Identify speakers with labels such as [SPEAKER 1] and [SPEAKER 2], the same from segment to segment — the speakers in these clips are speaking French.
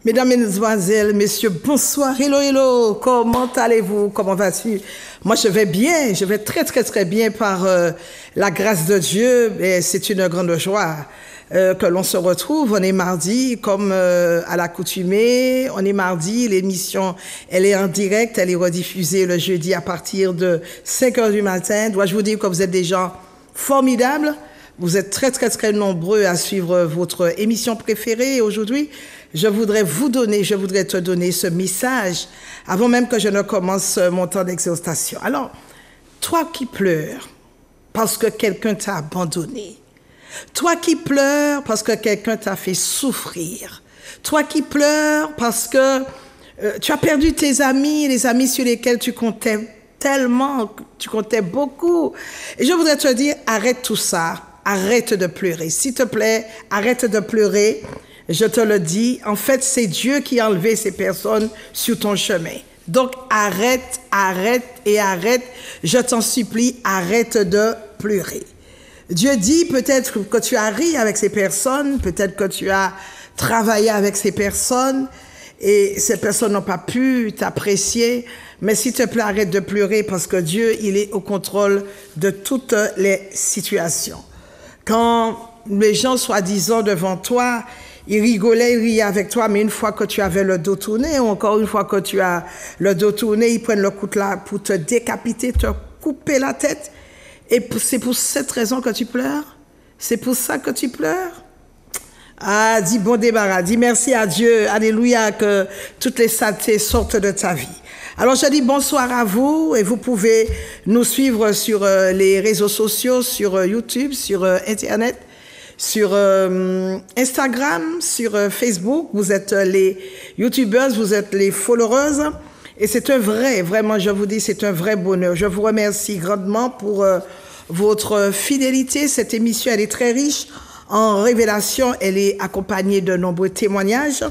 [SPEAKER 1] Mesdames, Mesdemoiselles, Messieurs, bonsoir, hello, hello, comment allez-vous, comment vas-tu? Moi, je vais bien, je vais très, très, très bien par la grâce de Dieu, et c'est une grande joie que l'on se retrouve. On est mardi, comme à l'accoutumée, on est mardi, l'émission, elle est en direct, elle est rediffusée le jeudi à partir de 5 heures du matin. Dois-je vous dire que vous êtes des gens formidables? Vous êtes très, très, très nombreux à suivre votre émission préférée. Et aujourd'hui, je voudrais te donner ce message avant même que je ne commence mon temps d'exhortation. Alors, toi qui pleures parce que quelqu'un t'a abandonné, toi qui pleures parce que quelqu'un t'a fait souffrir, toi qui pleures parce que tu as perdu tes amis, les amis sur lesquels tu comptais tellement, tu comptais beaucoup. Et je voudrais te dire, arrête tout ça. Arrête de pleurer. S'il te plaît, arrête de pleurer. Je te le dis. En fait, c'est Dieu qui a enlevé ces personnes sur ton chemin. Donc, arrête. Je t'en supplie, arrête de pleurer. Dieu dit peut-être que tu as ri avec ces personnes, peut-être que tu as travaillé avec ces personnes et ces personnes n'ont pas pu t'apprécier. Mais s'il te plaît, arrête de pleurer parce que Dieu, il est au contrôle de toutes les situations. Quand les gens, soi-disant, devant toi, ils rigolaient, ils riaient avec toi, mais une fois que tu avais le dos tourné, ou encore une fois que tu as le dos tourné, ils prennent le coutelas pour te décapiter, te couper la tête. Et c'est pour cette raison que tu pleures? C'est pour ça que tu pleures? Ah, dis bon débarras, dis merci à Dieu, alléluia, que toutes les saletés sortent de ta vie. Alors, je dis bonsoir à vous et vous pouvez nous suivre sur les réseaux sociaux, sur YouTube, sur Internet, sur Instagram, sur Facebook. Vous êtes les YouTubers, vous êtes les followers et c'est vraiment, je vous dis, c'est un vrai bonheur. Je vous remercie grandement pour votre fidélité. Cette émission, elle est très riche en révélations, elle est accompagnée de nombreux témoignages.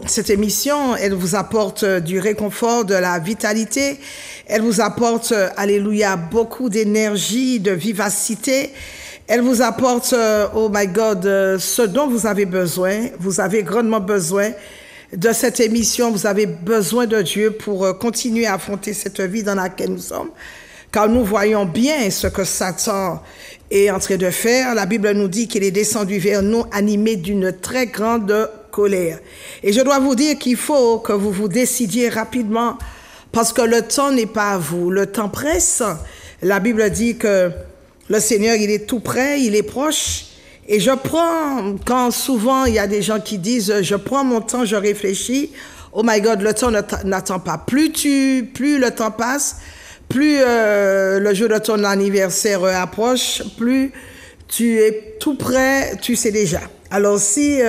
[SPEAKER 1] Cette émission, elle vous apporte du réconfort, de la vitalité. Elle vous apporte, alléluia, beaucoup d'énergie, de vivacité. Elle vous apporte, oh my God, ce dont vous avez besoin. Vous avez grandement besoin de cette émission. Vous avez besoin de Dieu pour continuer à affronter cette vie dans laquelle nous sommes. Car nous voyons bien ce que Satan est en train de faire. La Bible nous dit qu'il est descendu vers nous animé d'une très grande colère. Et je dois vous dire qu'il faut que vous vous décidiez rapidement parce que le temps n'est pas à vous. Le temps presse. La Bible dit que le Seigneur, il est tout près, il est proche. Et quand souvent il y a des gens qui disent, je prends mon temps, je réfléchis. Oh my God, le temps n'attend pas. Plus le temps passe, plus le jour de ton anniversaire approche, plus tu es tout près, tu sais déjà. Alors si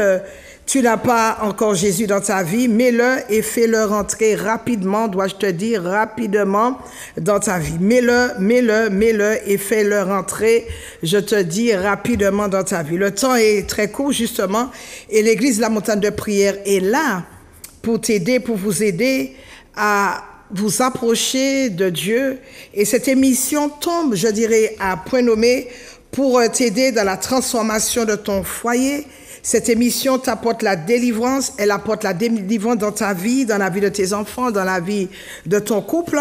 [SPEAKER 1] tu n'as pas encore Jésus dans ta vie, mets-le et fais-le rentrer rapidement, dois-je te dire, rapidement dans ta vie. Mets-le et fais-le rentrer, je te dis, rapidement dans ta vie. Le temps est très court, justement, et l'Église La Montagne de Prière est là pour t'aider, pour vous aider à vous approcher de Dieu. Et cette émission tombe, je dirais, à point nommé pour t'aider dans la transformation de ton foyer. Cette émission t'apporte la délivrance, elle apporte la délivrance dans ta vie, dans la vie de tes enfants, dans la vie de ton couple.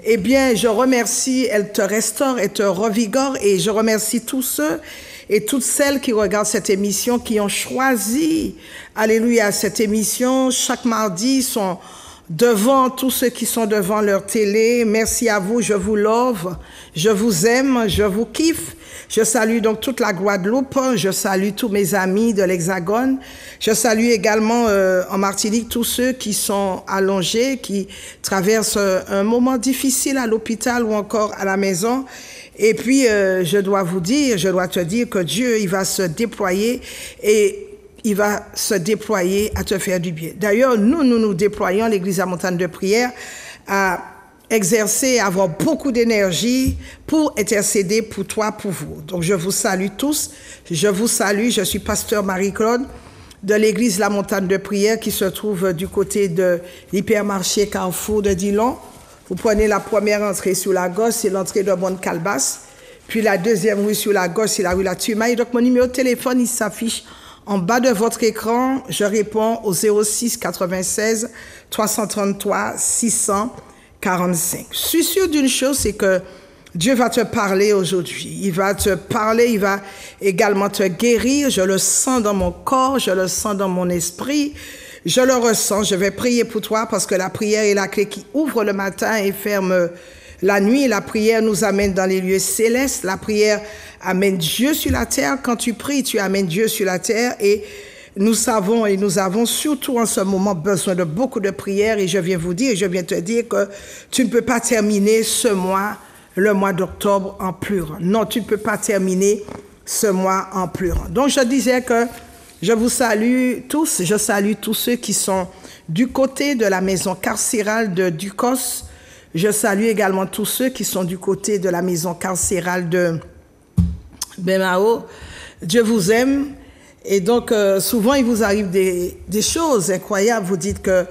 [SPEAKER 1] Eh bien, je remercie, elle te restaure et te revigore et je remercie tous ceux et toutes celles qui regardent cette émission, qui ont choisi, alléluia, cette émission. Chaque mardi sont devant tous ceux qui sont devant leur télé. Merci à vous, je vous love, je vous aime, je vous kiffe. Je salue donc toute la Guadeloupe, je salue tous mes amis de l'Hexagone, je salue également en Martinique tous ceux qui sont allongés, qui traversent un moment difficile à l'hôpital ou encore à la maison. Et puis, je dois te dire que Dieu, il va se déployer et il va se déployer à te faire du bien. D'ailleurs, nous déployons l'Église La Montagne de Prière à exercer, avoir beaucoup d'énergie pour intercéder pour toi, pour vous. Donc, je vous salue tous. Je suis pasteur Marie-Claude de l'Église La Montagne de Prière qui se trouve du côté de l'hypermarché Carrefour de Dillon. Vous prenez la première entrée sur la gauche, c'est l'entrée de Bonne-Calebasse. Puis la deuxième rue sur la gauche, c'est la rue La Tumaille. Donc, mon numéro de téléphone, il s'affiche En bas de votre écran, je réponds au 06 96 333 645. Je suis sûre d'une chose, c'est que Dieu va te parler aujourd'hui. Il va te parler, il va également te guérir. Je le sens dans mon corps, je le sens dans mon esprit. Je le ressens. Je vais prier pour toi parce que la prière est la clé qui ouvre le matin et ferme la nuit. La prière nous amène dans les lieux célestes. La prière amène Dieu sur la terre. Quand tu pries, tu amènes Dieu sur la terre. Et nous savons et nous avons surtout en ce moment besoin de beaucoup de prières. Et je viens vous dire, je viens te dire que tu ne peux pas terminer ce mois, le mois d'octobre, en pleurant. Non, tu ne peux pas terminer ce mois en pleurant. Donc, je disais que je vous salue tous. Je salue tous ceux qui sont du côté de la maison carcérale de Ducos. Je salue également tous ceux qui sont du côté de la maison carcérale de Bemao. Dieu vous aime. Et donc, souvent, il vous arrive des choses incroyables. Vous dites que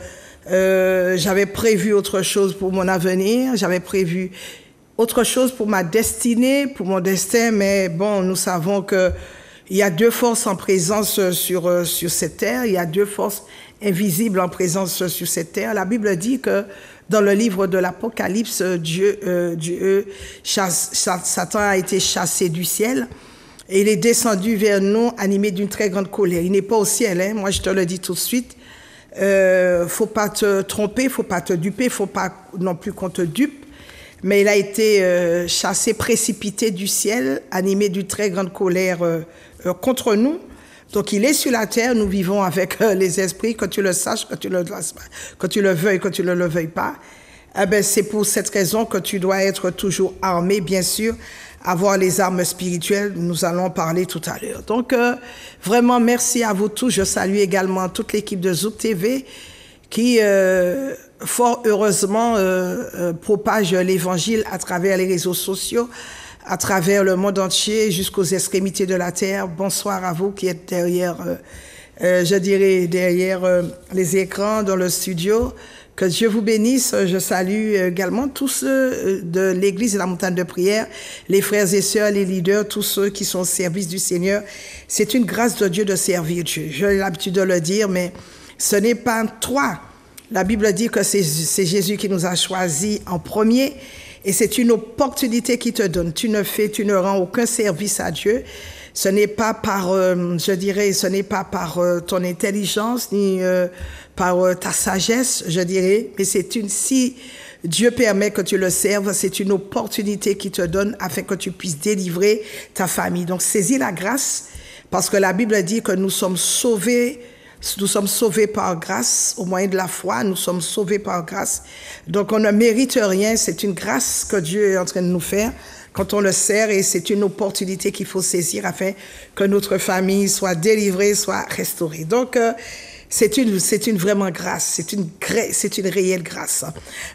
[SPEAKER 1] j'avais prévu autre chose pour mon avenir. J'avais prévu autre chose pour ma destinée, pour mon destin. Mais bon, nous savons que il y a deux forces en présence sur cette terre. Il y a deux forces invisibles en présence sur cette terre. La Bible dit que dans le livre de l'Apocalypse, Satan a été chassé du ciel et il est descendu vers nous animé d'une très grande colère. Il n'est pas au ciel, hein? Moi je te le dis tout de suite. Faut pas te tromper, faut pas te duper, faut pas non plus qu'on te dupe. Mais il a été chassé, précipité du ciel, animé d'une très grande colère contre nous. Donc, il est sur la terre, nous vivons avec les esprits, que tu le saches, que tu le veuilles, que tu ne le veuilles pas. Eh ben, c'est pour cette raison que tu dois être toujours armé, bien sûr, avoir les armes spirituelles. Nous allons en parler tout à l'heure. Donc, vraiment, merci à vous tous. Je salue également toute l'équipe de Zouk TV qui, fort heureusement, propage l'évangile à travers les réseaux sociaux, à travers le monde entier, jusqu'aux extrémités de la terre. Bonsoir à vous qui êtes derrière, je dirais, derrière les écrans dans le studio. Que Dieu vous bénisse. Je salue également tous ceux de l'Église de la montagne de prière, les frères et sœurs, les leaders, tous ceux qui sont au service du Seigneur. C'est une grâce de Dieu de servir Dieu. J'ai l'habitude de le dire, mais ce n'est pas toi. La Bible dit que c'est Jésus qui nous a choisis en premier. Et c'est une opportunité qu'il te donne. Tu ne rends aucun service à Dieu. Ce n'est pas par, je dirais, ce n'est pas par ton intelligence ni par ta sagesse, je dirais. Mais si Dieu permet que tu le serves, c'est une opportunité qu'il te donne afin que tu puisses délivrer ta famille. Donc, saisis la grâce parce que la Bible dit que nous sommes sauvés. Nous sommes sauvés par grâce, au moyen de la foi, nous sommes sauvés par grâce. Donc on ne mérite rien, c'est une grâce que Dieu est en train de nous faire quand on le sert et c'est une opportunité qu'il faut saisir afin que notre famille soit délivrée, soit restaurée. Donc c'est une vraiment grâce, c'est une réelle grâce.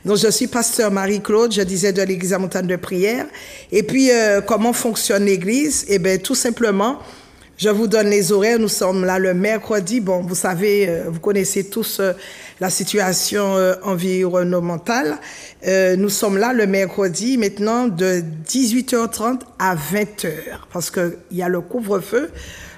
[SPEAKER 1] Donc je suis pasteur Marie-Claude, je disais de l'Église à montagne de prière. Et puis comment fonctionne l'Église? Eh bien tout simplement, je vous donne les horaires. Nous sommes là le mercredi. Bon, vous savez, vous connaissez tous la situation environnementale. Nous sommes là le mercredi maintenant de 18h30 à 20h parce qu'il y a le couvre-feu.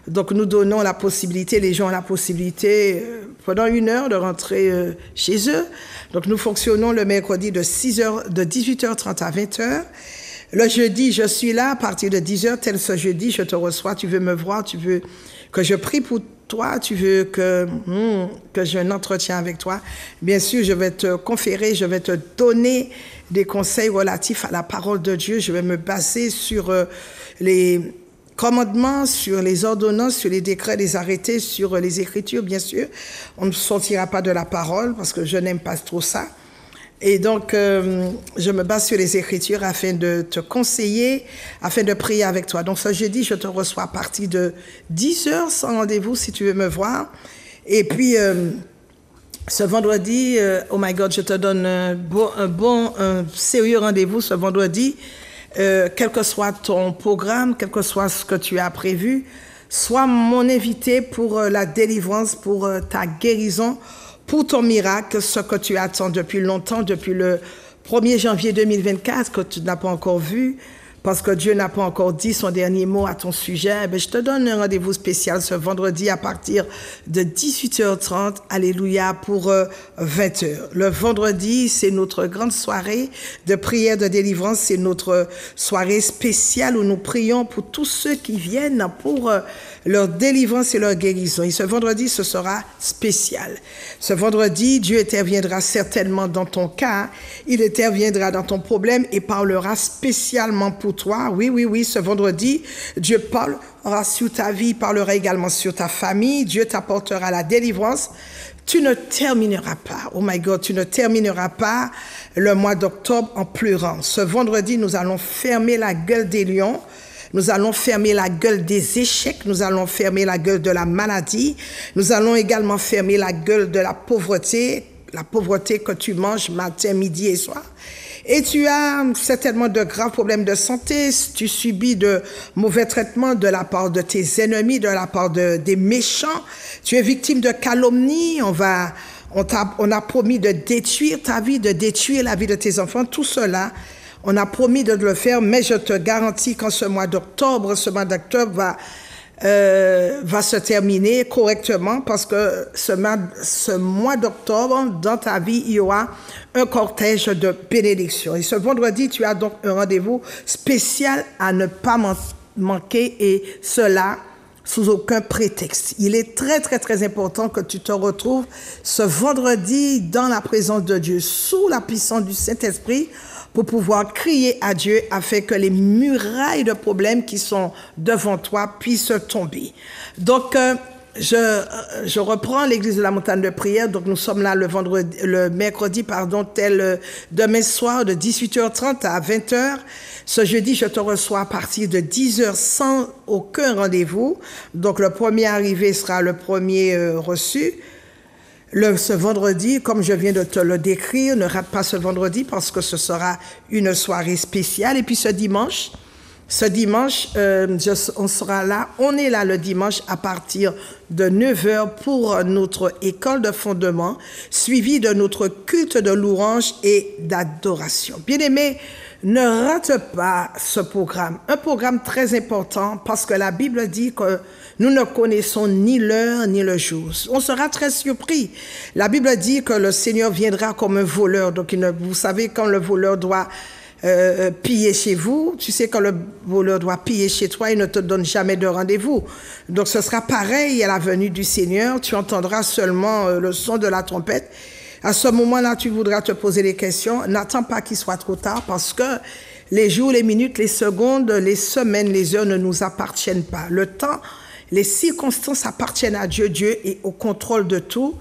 [SPEAKER 1] Donc, nous donnons la possibilité, les gens ont la possibilité pendant 1 heure de rentrer chez eux. Donc, nous fonctionnons le mercredi de 18h30 à 20h. Le jeudi, je suis là à partir de 10h, tel ce jeudi, je te reçois, tu veux me voir, tu veux que je prie pour toi, tu veux que j'ai un entretien avec toi. Bien sûr, je vais te conférer, je vais te donner des conseils relatifs à la parole de Dieu. Je vais me baser sur les commandements, sur les ordonnances, sur les décrets, les arrêtés, sur les Écritures, bien sûr. On ne sortira pas de la parole parce que je n'aime pas trop ça. Et donc, je me base sur les Écritures afin de te conseiller, afin de prier avec toi. Donc, ce jeudi, je te reçois à partir de 10h sans rendez-vous si tu veux me voir. Et puis, ce vendredi, oh my God, je te donne un sérieux rendez-vous ce vendredi. Quel que soit ton programme, quel que soit ce que tu as prévu, sois mon invité pour la délivrance, pour ta guérison, pour ton miracle, ce que tu attends depuis longtemps, depuis le 1er janvier 2024, que tu n'as pas encore vu, parce que Dieu n'a pas encore dit son dernier mot à ton sujet, je te donne un rendez-vous spécial ce vendredi à partir de 18h30, alléluia, pour 20h. Le vendredi, c'est notre grande soirée de prière de délivrance, c'est notre soirée spéciale où nous prions pour tous ceux qui viennent pour leur délivrance et leur guérison. Et ce vendredi, ce sera spécial. Ce vendredi, Dieu interviendra certainement dans ton cas, il interviendra dans ton problème et parlera spécialement pour toi. Oui, ce vendredi, Dieu parlera sur ta vie, parlera également sur ta famille, Dieu t'apportera la délivrance. Tu ne termineras pas, oh my God, tu ne termineras pas le mois d'octobre en pleurant. Ce vendredi, nous allons fermer la gueule des lions. Nous allons fermer la gueule des échecs, nous allons fermer la gueule de la maladie, nous allons également fermer la gueule de la pauvreté que tu manges matin, midi et soir. Et tu as certainement de graves problèmes de santé, tu subis de mauvais traitements de la part de tes ennemis, de la part des méchants, tu es victime de calomnie, on a promis de détruire ta vie, de détruire la vie de tes enfants, tout cela. On a promis de le faire, mais je te garantis qu'en ce mois d'octobre va se terminer correctement parce que ce mois d'octobre, dans ta vie, il y aura un cortège de bénédictions. Et ce vendredi, tu as donc un rendez-vous spécial à ne pas manquer et cela sous aucun prétexte. Il est très, très, très important que tu te retrouves ce vendredi dans la présence de Dieu, sous la puissance du Saint-Esprit, pour pouvoir crier à Dieu afin que les murailles de problèmes qui sont devant toi puissent tomber. Donc, je reprends l'église de la montagne de prière. Donc, nous sommes là le mercredi, demain soir de 18h30 à 20h. Ce jeudi, je te reçois à partir de 10h sans aucun rendez-vous. Donc, le premier arrivé sera le premier reçu. Ce vendredi, comme je viens de te le décrire, ne rate pas ce vendredi parce que ce sera une soirée spéciale. Et puis ce dimanche, on sera là, on est là le dimanche à partir de 9h pour notre école de fondement, suivi de notre culte de louange et d'adoration. Bien-aimés, ne rate pas ce programme, un programme très important parce que la Bible dit que nous ne connaissons ni l'heure ni le jour. On sera très surpris. La Bible dit que le Seigneur viendra comme un voleur. Donc, vous savez, quand le voleur doit piller chez vous, tu sais, quand le voleur doit piller chez toi, il ne te donne jamais de rendez-vous. Donc, ce sera pareil à la venue du Seigneur. Tu entendras seulement le son de la trompette. À ce moment-là, tu voudras te poser des questions. N'attends pas qu'il soit trop tard parce que les jours, les minutes, les secondes, les semaines, les heures ne nous appartiennent pas. Le temps, les circonstances appartiennent à Dieu. Dieu est au contrôle de tout.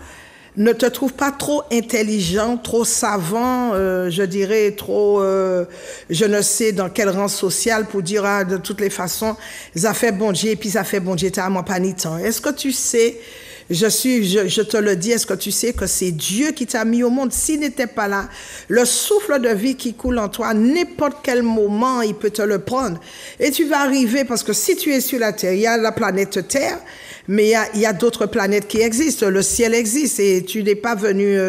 [SPEAKER 1] Ne te trouve pas trop intelligent, trop savant, je dirais trop, je ne sais dans quel rang social pour dire de toutes les façons, ça fait bon Dieu et puis ça fait bon Dieu, t'as mon panitant. Est-ce que tu sais, je te le dis, est-ce que tu sais que c'est Dieu qui t'a mis au monde? S'il n'était pas là, le souffle de vie qui coule en toi, n'importe quel moment, il peut te le prendre. Et tu vas arriver, parce que si tu es sur la Terre, il y a la planète Terre, mais il y a d'autres planètes qui existent. Le ciel existe et tu n'es pas venu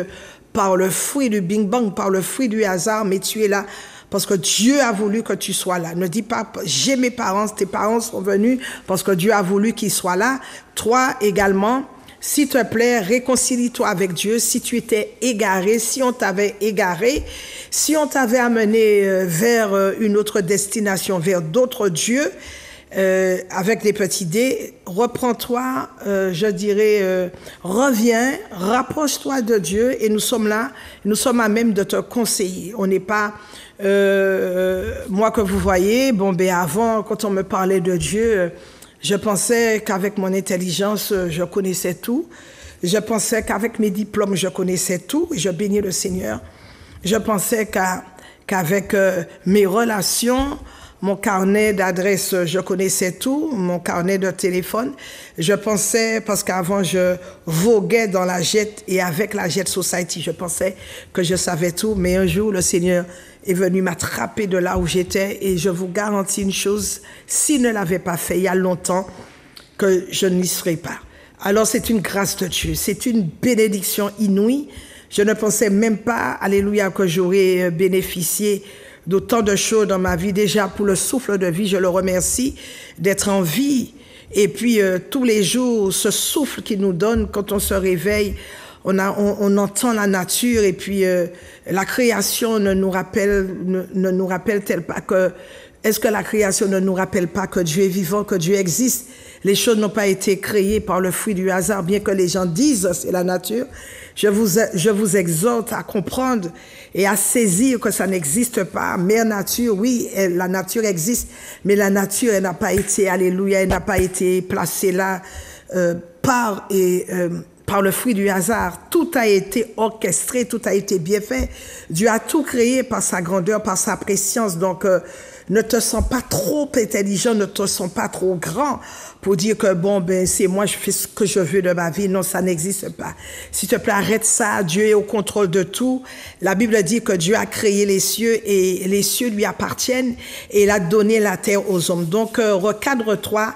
[SPEAKER 1] par le fruit du Bing Bang, par le fruit du hasard, mais tu es là parce que Dieu a voulu que tu sois là. Ne dis pas, j'ai mes parents, tes parents sont venus parce que Dieu a voulu qu'ils soient là. Toi également, s'il te plaît, réconcilie-toi avec Dieu. Si tu étais égaré, si on t'avait égaré, si on t'avait amené vers une autre destination, vers d'autres dieux, avec des petits dés, reprends-toi, je dirais, reviens, rapproche-toi de Dieu et nous sommes là, nous sommes à même de te conseiller. On n'est pas, moi que vous voyez, avant, quand on me parlait de Dieu, je pensais qu'avec mon intelligence, je connaissais tout. Je pensais qu'avec mes diplômes, je connaissais tout et je bénis le Seigneur. Je pensais qu'avec mes relations, mon carnet d'adresse, je connaissais tout, mon carnet de téléphone. Je pensais, parce qu'avant, je voguais dans la Jet et avec la Jet Society, je pensais que je savais tout. Mais un jour, le Seigneur est venu m'attraper de là où j'étais et je vous garantis une chose, s'il ne l'avait pas fait il y a longtemps, que je n'y serais pas. Alors, c'est une grâce de Dieu, c'est une bénédiction inouïe. Je ne pensais même pas, alléluia, que j'aurais bénéficié d'autant de choses dans ma vie. Déjà, pour le souffle de vie, je le remercie d'être en vie. Et puis, tous les jours, ce souffle qu'il nous donne, quand on se réveille, on entend la nature. Et puis, la création ne nous rappelle-t-elle pas que... Est-ce que la création ne nous rappelle pas que Dieu est vivant, que Dieu existe? Les choses n'ont pas été créées par le fruit du hasard, bien que les gens disent c'est la nature. Je vous exhorte à comprendre et à saisir que ça n'existe pas. Mère nature, oui, la nature existe, mais la nature, elle n'a pas été, alléluia, elle n'a pas été placée là par le fruit du hasard. Tout a été orchestré, tout a été bien fait. Dieu a tout créé par sa grandeur, par sa préscience. Donc, ne te sens pas trop intelligent, ne te sens pas trop grand pour dire que bon, ben, c'est moi, je fais ce que je veux de ma vie. Non, ça n'existe pas. S'il te plaît, arrête ça. Dieu est au contrôle de tout. La Bible dit que Dieu a créé les cieux et les cieux lui appartiennent et il a donné la terre aux hommes. Donc, recadre-toi,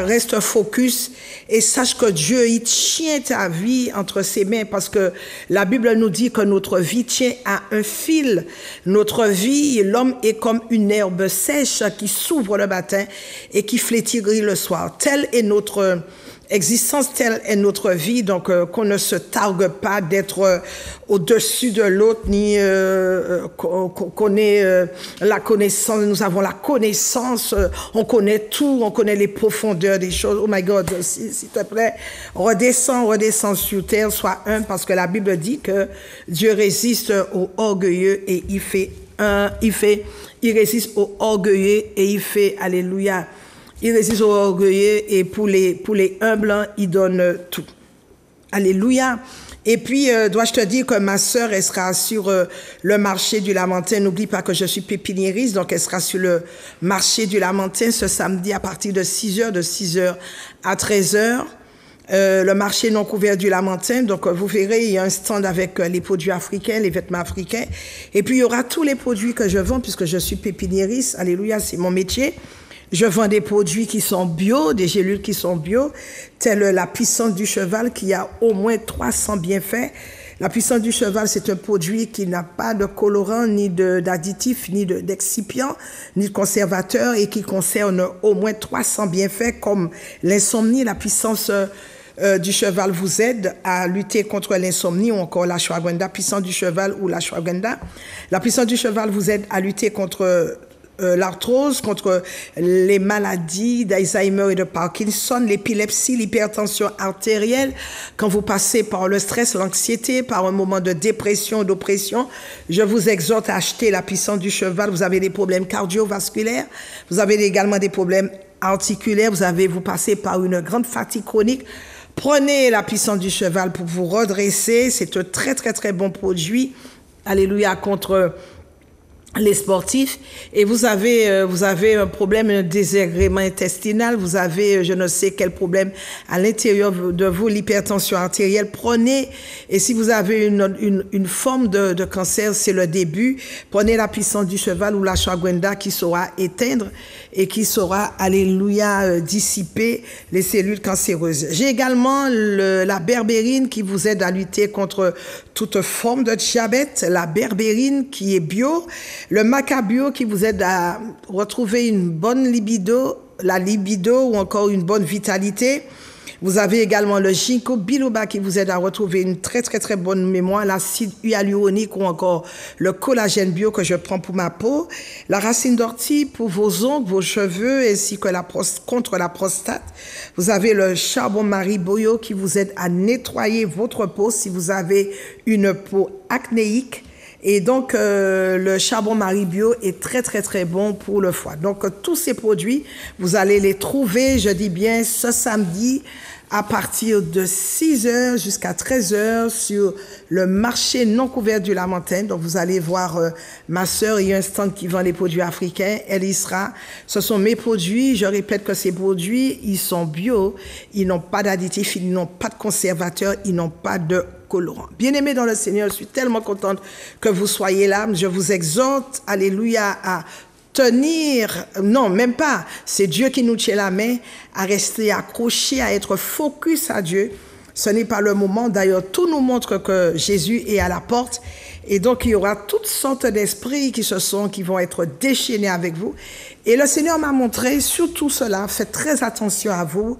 [SPEAKER 1] reste focus et sache que Dieu, il tient ta vie entre ses mains parce que la Bible nous dit que notre vie tient à un fil. Notre vie, l'homme est comme une herbe sèche qui s'ouvre le matin et qui flétrit le soir. Telle est notre existence, telle est notre vie, donc qu'on ne se targue pas d'être au-dessus de l'autre, ni qu'on ait la connaissance, nous avons la connaissance, on connaît tout, on connaît les profondeurs des choses. Oh my God, s'il te plaît, redescends sur terre, sois humble, parce que la Bible dit que Dieu résiste aux orgueilleux et il résiste aux orgueilleux et il fait, alléluia, il résiste aux orgueilleux et pour les humbles, il donne tout. Alléluia. Et puis, dois-je te dire que ma sœur, elle sera sur le marché du Lamentin. N'oublie pas que je suis pépiniériste, donc elle sera sur le marché du Lamentin ce samedi à partir de 6h, de 6h à 13h. Le marché non couvert du Lamentin. Donc, vous verrez, il y a un stand avec les produits africains, les vêtements africains. Et puis, il y aura tous les produits que je vends puisque je suis pépiniériste. Alléluia, c'est mon métier. Je vends des produits qui sont bio, des gélules qui sont bio, telle la puissance du cheval qui a au moins 300 bienfaits. La puissance du cheval, c'est un produit qui n'a pas de colorant, ni d'additif, ni d'excipient, ni de conservateur et qui concerne au moins 300 bienfaits comme l'insomnie. La puissance du cheval vous aide à lutter contre l'insomnie ou encore l'ashwagandha, puissance du cheval ou l'ashwagandha. La puissance du cheval vous aide à lutter contre l'arthrose, contre les maladies d'Alzheimer et de Parkinson, l'épilepsie, l'hypertension artérielle, quand vous passez par le stress, l'anxiété, par un moment de dépression, d'oppression, je vous exhorte à acheter la puissance du cheval. Vous avez des problèmes cardiovasculaires, vous avez également des problèmes articulaires, vous passez par une grande fatigue chronique. Prenez la puissance du cheval pour vous redresser. C'est un très, très, très bon produit. Alléluia, contre les sportifs, et vous avez un problème, un désagrément intestinal, vous avez je ne sais quel problème à l'intérieur de vous, l'hypertension artérielle, prenez, et si vous avez une forme de cancer, c'est le début, prenez la puissance du cheval ou l'ashwagandha qui saura éteindre et qui saura, alléluia, dissiper les cellules cancéreuses. J'ai également la berbérine qui vous aide à lutter contre toute forme de diabète, la berbérine qui est bio, le macabio qui vous aide à retrouver une bonne libido, la libido ou encore une bonne vitalité. Vous avez également le ginkgo biloba qui vous aide à retrouver une très très très bonne mémoire, l'acide hyaluronique ou encore le collagène bio que je prends pour ma peau, la racine d'ortie pour vos ongles, vos cheveux ainsi que contre la prostate. Vous avez le charbon Marie-Boyo qui vous aide à nettoyer votre peau si vous avez une peau acnéique. Et donc, le charbon Marie-Bio est très, très, très bon pour le foie. Donc, tous ces produits, vous allez les trouver, je dis bien, ce samedi à partir de 6h jusqu'à 13h sur le marché non couvert du Lamentin. Donc, vous allez voir ma sœur, il y a un stand qui vend les produits africains. Elle y sera. Ce sont mes produits. Je répète que ces produits, ils sont bio. Ils n'ont pas d'additifs, ils n'ont pas de conservateurs, ils n'ont pas de colorant. Bien-aimés dans le Seigneur, je suis tellement contente que vous soyez là. Je vous exhorte, alléluia, à tenir, non, même pas, c'est Dieu qui nous tient la main, à rester accroché, à être focus à Dieu, Ce n'est pas le moment. D'ailleurs, tout nous montre que Jésus est à la porte. Et donc, il y aura toutes sortes d'esprits qui vont être déchaînés avec vous. Et le Seigneur m'a montré surtout cela. Faites très attention à vous.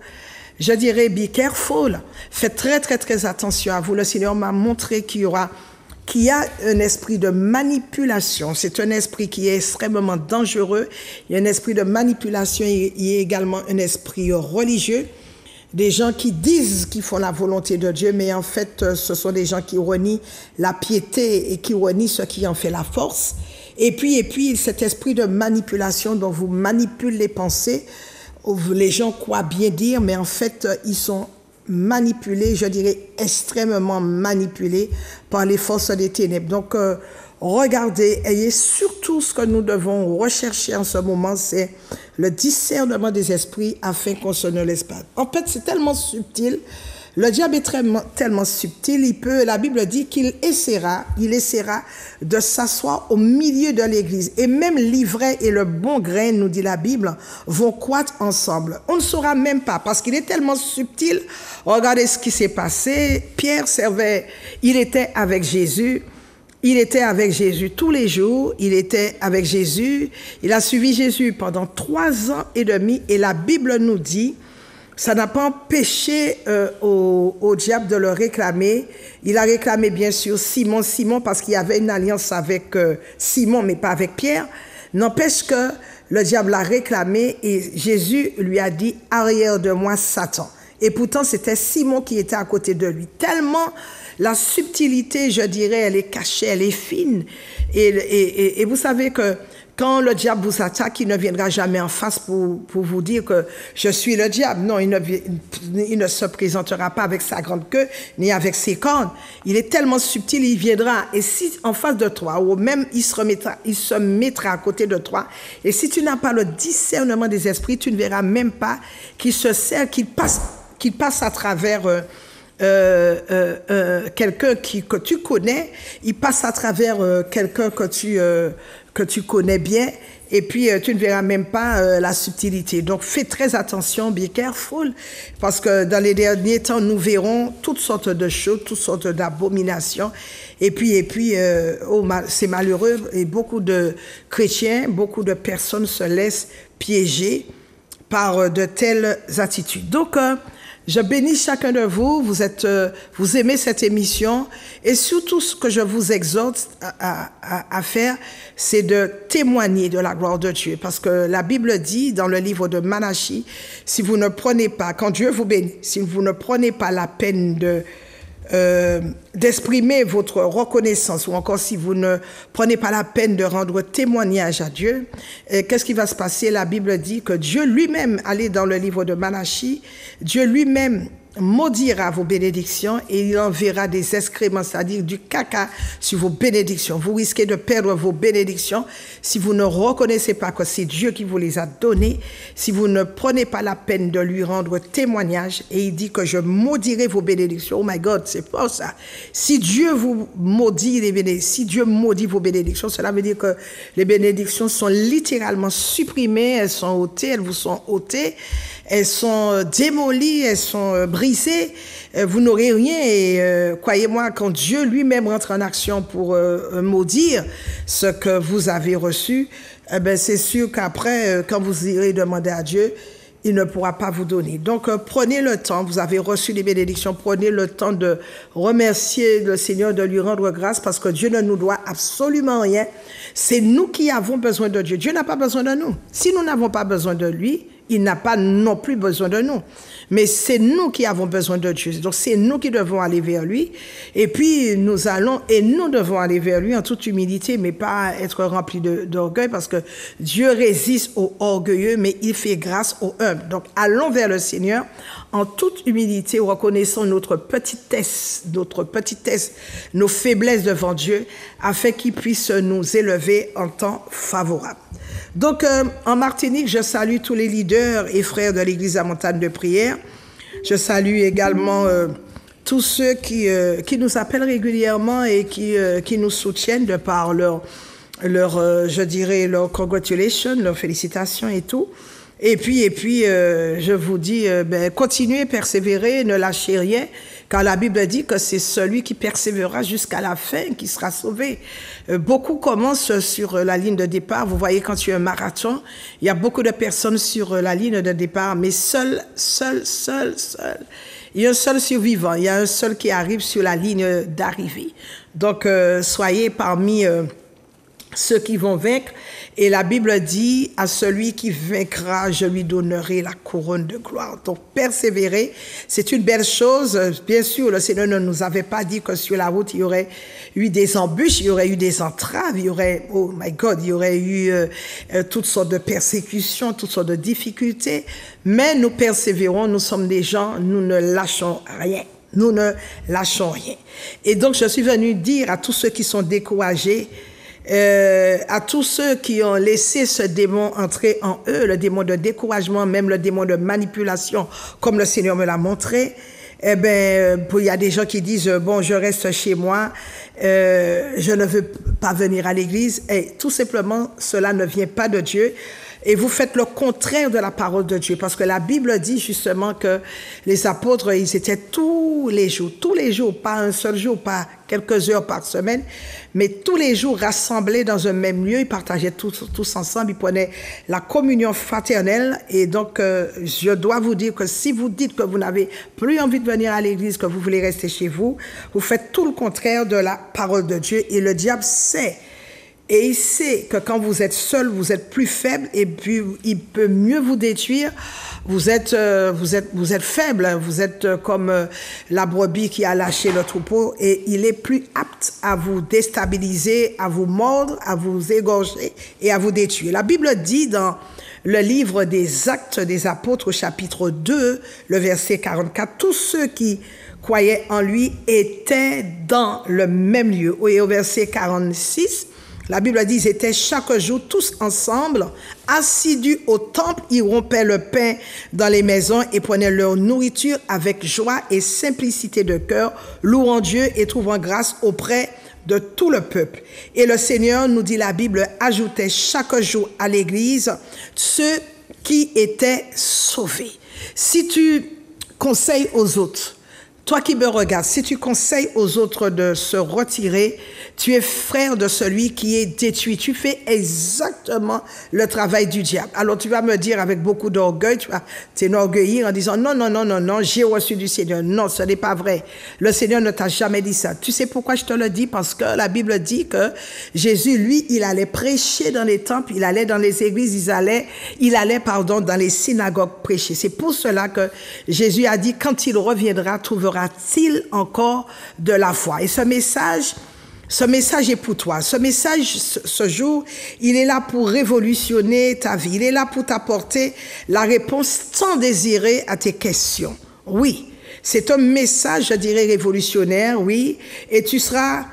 [SPEAKER 1] Je dirais, be careful. Faites très, très, très attention à vous. Le Seigneur m'a montré qu'il y a un esprit de manipulation. C'est un esprit qui est extrêmement dangereux. Il y a un esprit de manipulation. Il y a également un esprit religieux. Des gens qui disent qu'ils font la volonté de Dieu, mais en fait, ce sont des gens qui renient la piété et qui renient ce qui en fait la force. Et puis, cet esprit de manipulation dont vous manipulez les pensées, les gens croient bien dire, mais en fait, ils sont manipulés, je dirais extrêmement manipulés par les forces des ténèbres. Donc, regardez, ayez surtout ce que nous devons rechercher en ce moment, c'est le discernement des esprits afin qu'on se ne laisse pas. En fait, c'est tellement subtil. Le diable est tellement subtil, la Bible dit qu'il essaiera de s'asseoir au milieu de l'église. Et même l'ivraie et le bon grain, nous dit la Bible, vont croître ensemble. On ne saura même pas parce qu'il est tellement subtil. Regardez ce qui s'est passé. Pierre il était avec Jésus. Il était avec Jésus tous les jours, il était avec Jésus, il a suivi Jésus pendant 3 ans et demi et la Bible nous dit, ça n'a pas empêché au diable de le réclamer. Il a réclamé bien sûr Simon parce qu'il y avait une alliance avec Simon mais pas avec Pierre. N'empêche que le diable l'a réclamé et Jésus lui a dit « Arrière de moi Satan ». Et pourtant c'était Simon qui était à côté de lui. Tellement la subtilité, je dirais, elle est cachée, elle est fine. Et vous savez que quand le diable vous attaque, il ne viendra jamais en face pour vous dire que je suis le diable. Non, il ne se présentera pas avec sa grande queue, ni avec ses cornes. Il est tellement subtil, il viendra. Et si en face de toi, ou même il se mettra à côté de toi, et si tu n'as pas le discernement des esprits, tu ne verras même pas qu'il se sert, qu'il passe à travers quelqu'un que tu connais, il passe à travers quelqu'un que tu connais bien, et puis tu ne verras même pas la subtilité. Donc fais très attention, be careful, parce que dans les derniers temps, nous verrons toutes sortes de choses, toutes sortes d'abominations, et puis c'est malheureux, et beaucoup de chrétiens, beaucoup de personnes se laissent piéger par de telles attitudes. Donc, je bénis chacun de vous, vous aimez cette émission et surtout ce que je vous exhorte à faire, c'est de témoigner de la gloire de Dieu. Parce que la Bible dit dans le livre de Malachie, si vous ne prenez pas, quand Dieu vous bénit, si vous ne prenez pas la peine d'exprimer votre reconnaissance ou encore si vous ne prenez pas la peine de rendre témoignage à Dieu, qu'est-ce qui va se passer? La Bible dit que Dieu lui-même, allez dans le livre de Malachie, Dieu lui-même maudira vos bénédictions et il enverra des excréments, c'est-à-dire du caca sur vos bénédictions. Vous risquez de perdre vos bénédictions si vous ne reconnaissez pas que c'est Dieu qui vous les a données, si vous ne prenez pas la peine de lui rendre témoignage. Et il dit que je maudirai vos bénédictions. Oh my God, c'est pas ça. Si Dieu vous maudit si Dieu maudit vos bénédictions, cela veut dire que les bénédictions sont littéralement supprimées, elles sont ôtées, elles vous sont ôtées. Elles sont démolies, elles sont brisées, vous n'aurez rien et croyez-moi, quand Dieu lui-même rentre en action pour maudire ce que vous avez reçu, c'est sûr qu'après, quand vous irez demander à Dieu, il ne pourra pas vous donner. Donc, prenez le temps, vous avez reçu les bénédictions, prenez le temps de remercier le Seigneur, de lui rendre grâce parce que Dieu ne nous doit absolument rien. C'est nous qui avons besoin de Dieu. Dieu n'a pas besoin de nous. Si nous n'avons pas besoin de lui, il n'a pas non plus besoin de nous. Mais c'est nous qui avons besoin de Dieu. Donc c'est nous qui devons aller vers lui. Et puis nous devons aller vers lui en toute humilité, mais pas être remplis d'orgueil parce que Dieu résiste aux orgueilleux, mais il fait grâce aux humbles. Donc allons vers le Seigneur en toute humilité, reconnaissant notre petitesse, nos faiblesses devant Dieu, afin qu'il puisse nous élever en temps favorable. Donc, en Martinique, je salue tous les leaders et frères de l'Église La Montagne de Prière. Je salue également tous ceux qui nous appellent régulièrement et qui nous soutiennent de par leur congratulations, leurs félicitations et tout. Et puis, je vous dis, continuez, persévérez, ne lâchez rien. Car la Bible dit que c'est celui qui persévérera jusqu'à la fin qui sera sauvé. Beaucoup commencent sur la ligne de départ. Vous voyez, quand tu as un marathon, il y a beaucoup de personnes sur la ligne de départ, mais seul. Il y a un seul survivant, il y a un seul qui arrive sur la ligne d'arrivée. Donc, soyez parmi ceux qui vont vaincre. Et la Bible dit, à celui qui vaincra, je lui donnerai la couronne de gloire. Donc, persévérer, c'est une belle chose. Bien sûr, le Seigneur ne nous avait pas dit que sur la route, il y aurait eu des embûches, il y aurait eu des entraves, il y aurait, oh my God, il y aurait eu toutes sortes de persécutions, toutes sortes de difficultés. Mais nous persévérons, nous sommes des gens, nous ne lâchons rien. Nous ne lâchons rien. Et donc, je suis venu dire à tous ceux qui sont découragés, à tous ceux qui ont laissé ce démon entrer en eux, le démon de découragement, même le démon de manipulation, comme le Seigneur me l'a montré, eh ben, il y a des gens qui disent, bon, je reste chez moi, je ne veux pas venir à l'église, et tout simplement, cela ne vient pas de Dieu. Et vous faites le contraire de la parole de Dieu, parce que la Bible dit justement que les apôtres, ils étaient tous les jours, pas un seul jour, pas quelques heures par semaine, mais tous les jours rassemblés dans un même lieu, ils partageaient tous ensemble, ils prenaient la communion fraternelle. Et donc, je dois vous dire que si vous dites que vous n'avez plus envie de venir à l'église, que vous voulez rester chez vous, vous faites tout le contraire de la parole de Dieu, et le diable sait. Et il sait que quand vous êtes seul, vous êtes plus faible, et puis il peut mieux vous détruire. Vous êtes faible, vous êtes comme la brebis qui a lâché le troupeau, et il est plus apte à vous déstabiliser, à vous mordre, à vous égorger et à vous détruire. La Bible dit dans le livre des Actes des Apôtres, chapitre 2, le verset 44, tous ceux qui croyaient en lui étaient dans le même lieu. Et au verset 46, la Bible dit, ils étaient chaque jour tous ensemble, assidus au temple, ils rompaient le pain dans les maisons et prenaient leur nourriture avec joie et simplicité de cœur, louant Dieu et trouvant grâce auprès de tout le peuple. Et le Seigneur, nous dit la Bible, ajoutait chaque jour à l'église ceux qui étaient sauvés. Si tu conseilles aux autres, toi qui me regardes, si tu conseilles aux autres de se retirer, tu es frère de celui qui est détruit. Tu fais exactement le travail du diable. Alors tu vas me dire avec beaucoup d'orgueil, tu vas t'enorgueillir en disant non, j'ai reçu du Seigneur. Non, ce n'est pas vrai. Le Seigneur ne t'a jamais dit ça. Tu sais pourquoi je te le dis? Parce que la Bible dit que Jésus, lui, il allait prêcher dans les temples, il allait dans les églises, il allait dans les synagogues prêcher. C'est pour cela que Jésus a dit, quand il reviendra, trouvera-t-il encore de la foi? Et ce message est pour toi. Ce message, ce jour, il est là pour révolutionner ta vie. Il est là pour t'apporter la réponse tant désirée à tes questions. Oui, c'est un message, je dirais, révolutionnaire, oui. Et tu seras,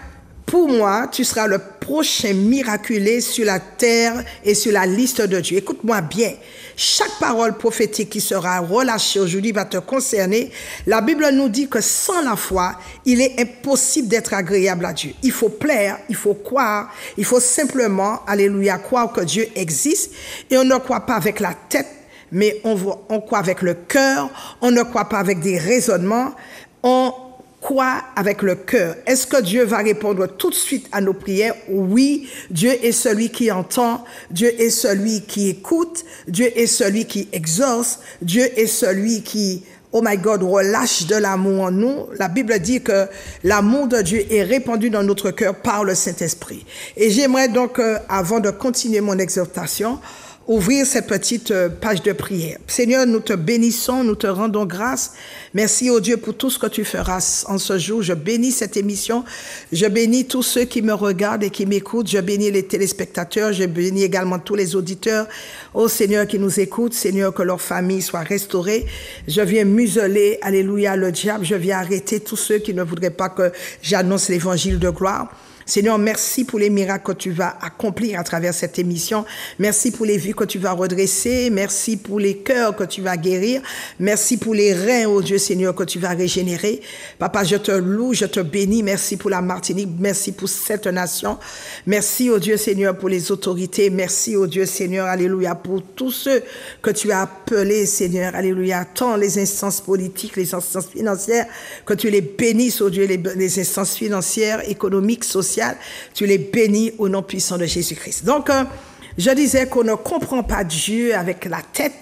[SPEAKER 1] pour moi, tu seras le prochain miraculé sur la terre et sur la liste de Dieu. Écoute-moi bien. Chaque parole prophétique qui sera relâchée aujourd'hui va te concerner. La Bible nous dit que sans la foi, il est impossible d'être agréable à Dieu. Il faut plaire, il faut croire, il faut simplement, alléluia, croire que Dieu existe. Et on ne croit pas avec la tête, mais on croit avec le cœur. On ne croit pas avec des raisonnements. On croit avec le cœur. Est-ce que Dieu va répondre tout de suite à nos prières? Oui, Dieu est celui qui entend, Dieu est celui qui écoute, Dieu est celui qui exauce, Dieu est celui qui, oh my God, relâche de l'amour en nous. La Bible dit que l'amour de Dieu est répandu dans notre cœur par le Saint-Esprit. Et j'aimerais donc, avant de continuer mon exhortation, ouvrir cette petite page de prière. Seigneur, nous te bénissons, nous te rendons grâce. Merci, oh Dieu, pour tout ce que tu feras en ce jour. Je bénis cette émission. Je bénis tous ceux qui me regardent et qui m'écoutent. Je bénis les téléspectateurs. Je bénis également tous les auditeurs. Oh Seigneur, qui nous écoutent. Seigneur, que leur famille soit restaurée. Je viens museler, alléluia, le diable. Je viens arrêter tous ceux qui ne voudraient pas que j'annonce l'évangile de gloire. Seigneur, merci pour les miracles que tu vas accomplir à travers cette émission. Merci pour les vies que tu vas redresser. Merci pour les cœurs que tu vas guérir. Merci pour les reins, oh Dieu Seigneur, que tu vas régénérer. Papa, je te loue, je te bénis. Merci pour la Martinique. Merci pour cette nation. Merci, oh Dieu Seigneur, pour les autorités. Merci, oh Dieu Seigneur, alléluia, pour tous ceux que tu as appelés, Seigneur, alléluia, tant les instances politiques, les instances financières, que tu les bénisses, oh Dieu, les instances financières, économiques, sociales. Tu les bénis au nom puissant de Jésus-Christ. Donc, je disais qu'on ne comprend pas Dieu avec la tête,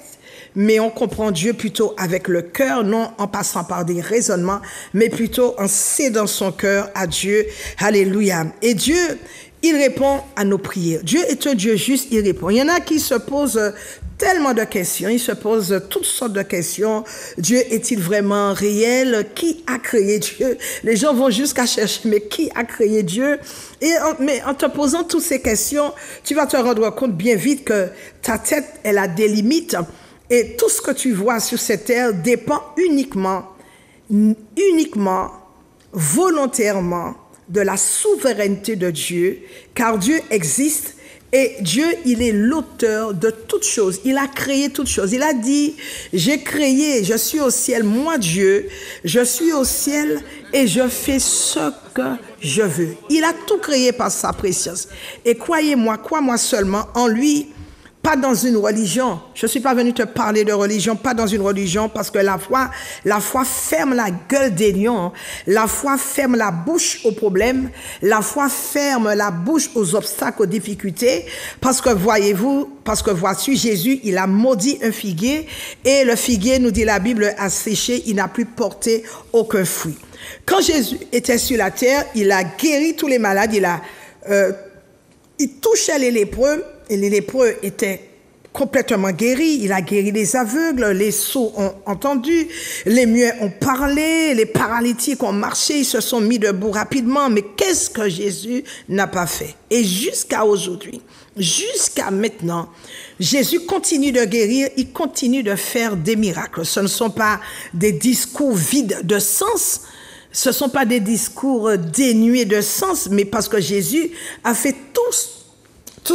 [SPEAKER 1] mais on comprend Dieu plutôt avec le cœur, non en passant par des raisonnements, mais plutôt en cédant son cœur à Dieu. Alléluia. Et Dieu, il répond à nos prières. Dieu est un Dieu juste, il répond. Il y en a qui se posent tellement de questions, ils se posent toutes sortes de questions. Dieu est-il vraiment réel? Qui a créé Dieu? Les gens vont jusqu'à chercher, mais qui a créé Dieu? Mais en te posant toutes ces questions, tu vas te rendre compte bien vite que ta tête, elle a des limites. Et tout ce que tu vois sur cette terre dépend uniquement, volontairement, de la souveraineté de Dieu, car Dieu existe et Dieu, il est l'auteur de toutes choses. Il a créé toutes choses. Il a dit, j'ai créé, je suis au ciel, moi Dieu, je suis au ciel et je fais ce que je veux. Il a tout créé par sa préscience. Et croyez-moi, crois-moi seulement, en lui, pas dans une religion. Je ne suis pas venu te parler de religion, pas dans une religion, parce que la foi ferme la gueule des lions. La foi ferme la bouche aux problèmes. La foi ferme la bouche aux obstacles, aux difficultés. Parce que voici, Jésus, il a maudit un figuier. Et le figuier, nous dit la Bible, a séché, il n'a plus porté aucun fruit. Quand Jésus était sur la terre, il a guéri tous les malades, il touchait les lépreux, et les lépreux étaient complètement guéris. Il a guéri les aveugles, les sourds ont entendu, les muets ont parlé, les paralytiques ont marché, ils se sont mis debout rapidement. Mais qu'est-ce que Jésus n'a pas fait? Et jusqu'à aujourd'hui, jusqu'à maintenant, Jésus continue de guérir, il continue de faire des miracles. Ce ne sont pas des discours vides de sens, ce ne sont pas des discours dénués de sens, mais parce que Jésus a fait tout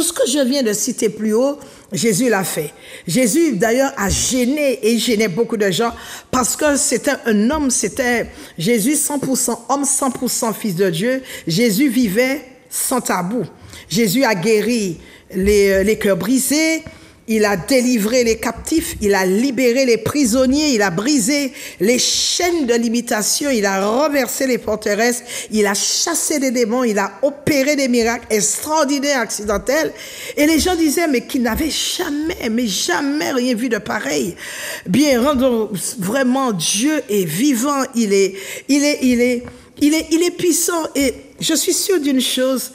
[SPEAKER 1] ce que je viens de citer plus haut, Jésus l'a fait. Jésus, d'ailleurs, a gêné, et il gênait beaucoup de gens, parce que c'était un homme, c'était Jésus 100% homme, 100% fils de Dieu. Jésus vivait sans tabou. Jésus a guéri les cœurs brisés, il a délivré les captifs, il a libéré les prisonniers, il a brisé les chaînes de limitation, il a renversé les forteresses, il a chassé des démons, il a opéré des miracles extraordinaires, accidentels. Et les gens disaient, mais qu'ils n'avaient jamais rien vu de pareil. Bien, rendons vraiment, Dieu est vivant, il est puissant. Et je suis sûre d'une chose,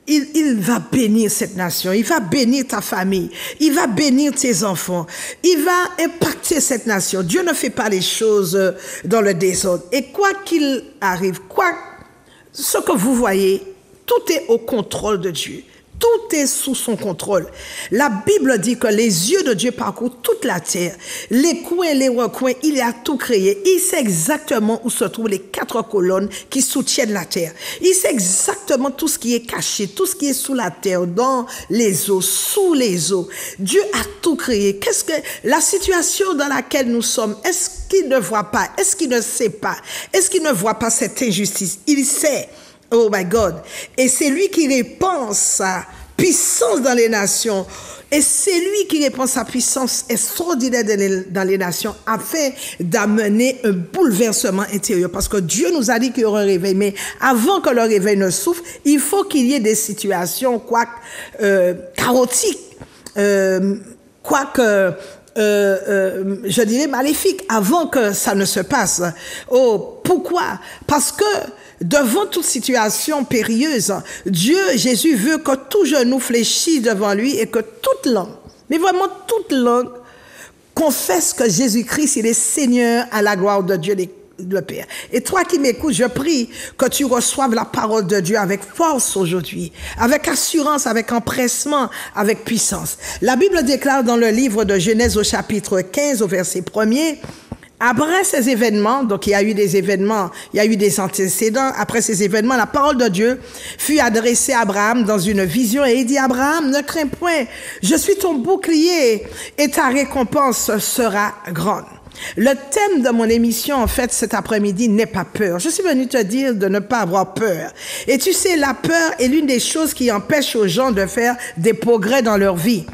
[SPEAKER 1] il va bénir cette nation, il va bénir ta famille, il va bénir tes enfants, il va impacter cette nation. Dieu ne fait pas les choses dans le désordre. Et quoi qu'il arrive, ce que vous voyez, tout est au contrôle de Dieu. Tout est sous son contrôle. La Bible dit que les yeux de Dieu parcourent toute la terre. Les coins, les recoins, il a tout créé. Il sait exactement où se trouvent les 4 colonnes qui soutiennent la terre. Il sait exactement tout ce qui est caché, tout ce qui est sous la terre, dans les eaux, sous les eaux. Dieu a tout créé. Qu'est-ce que la situation dans laquelle nous sommes, est-ce qu'il ne voit pas? Est-ce qu'il ne sait pas? Est-ce qu'il ne voit pas cette injustice? Il sait. Oh my God. Et c'est lui qui répand sa puissance dans les nations. Et c'est lui qui répand sa puissance extraordinaire dans les nations afin d'amener un bouleversement intérieur. Parce que Dieu nous a dit qu'il y aura un réveil. Mais avant que le réveil ne souffle, il faut qu'il y ait des situations chaotiques, je dirais maléfiques, avant que ça ne se passe. Oh, pourquoi? Parce que devant toute situation périlleuse, Jésus veut que tout genou fléchisse devant lui et que toute langue, mais vraiment toute langue, confesse que Jésus-Christ, il est Seigneur à la gloire de Dieu le Père. Et toi qui m'écoutes, je prie que tu reçoives la parole de Dieu avec force aujourd'hui, avec assurance, avec empressement, avec puissance. La Bible déclare dans le livre de Genèse au chapitre 15, au verset 1er, « Après ces événements, donc il y a eu des événements, il y a eu des antécédents. Après ces événements, la parole de Dieu fut adressée à Abraham dans une vision et il dit, Abraham, ne crains point, je suis ton bouclier et ta récompense sera grande. Le thème de mon émission, en fait, cet après-midi, n'est pas peur. Je suis venue te dire de ne pas avoir peur. Et tu sais, la peur est l'une des choses qui empêchent aux gens de faire des progrès dans leur vie.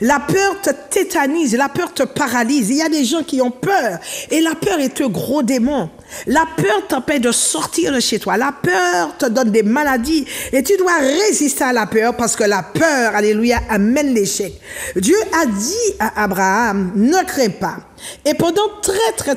[SPEAKER 1] La peur te tétanise, la peur te paralyse. Il y a des gens qui ont peur. Et la peur est un gros démon. La peur t'empêche de sortir de chez toi. La peur te donne des maladies. Et tu dois résister à la peur parce que la peur, alléluia, amène l'échec. Dieu a dit à Abraham, ne crains pas. Et pendant